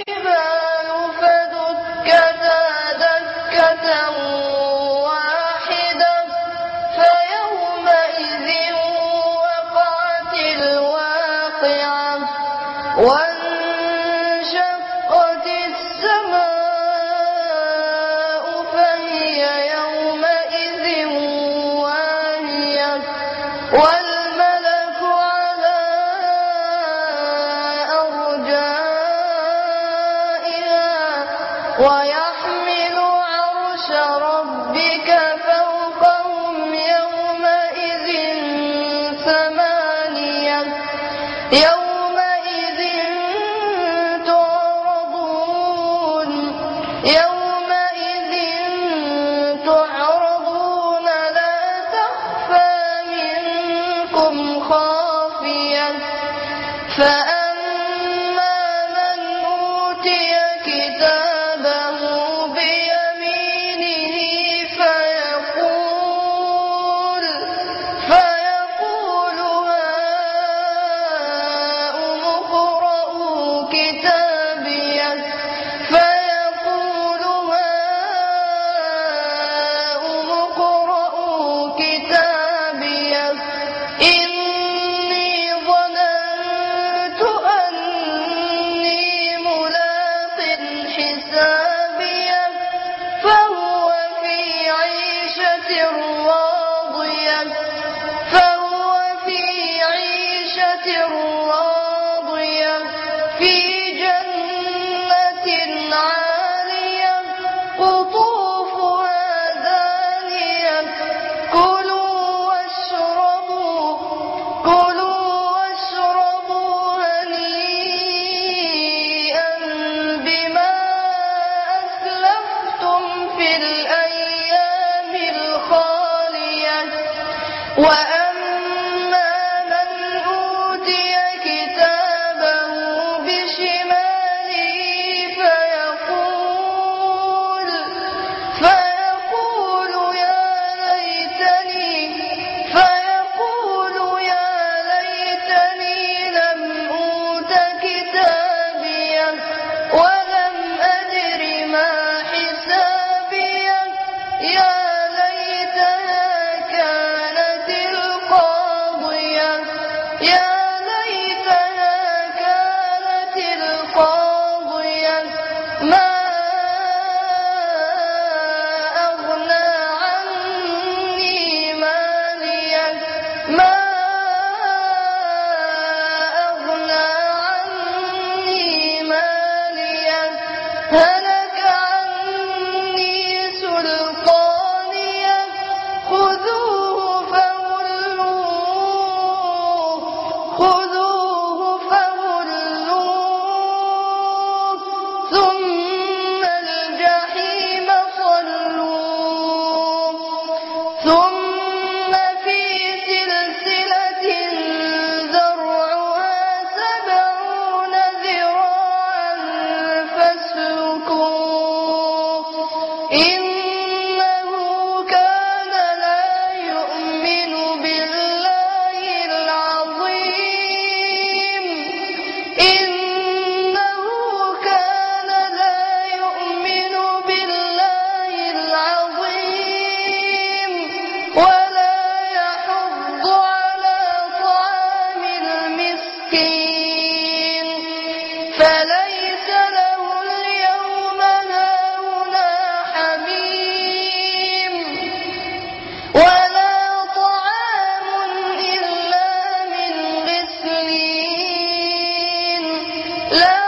الجبال فدكتا دكة واحدة فيومئذ وقعت الواقعة وانشقت السماء فهي يومئذ واهية والملك على أرجائها ويحمل عرش ربك فوقهم يومئذ ثمانية يومئذ تعرضون لا تخفى منكم خافية فأما من أوتي كتابه بيمينه فيقول هاؤم اقرءوا كتابيه إني ظننت أني ملاق حسابيه فهو في عيشة راضية في جنة عالية قطوفها دانية كلوا واشربوا هنيئا بما أسلفتم في الأيام الخالية وأما من أوتي كتابه بشماله فيقول يا ليتني لم أوت كتابيه ولم أدر ما حسابيه يا ليتها كانت القاضية ما أغنى عني ماليه هلك عني سلطانيه خذوه فغلوه ثم الجحيم صلوه ثم في سلسلة ذرعها 70 ذراعا فاسلكوه إنه كان لا يؤمن بالله العظيم ولا يحض على طعام المسكين فليس له اليوم هاهنا حميم ولا طعام إلا من غسلين لا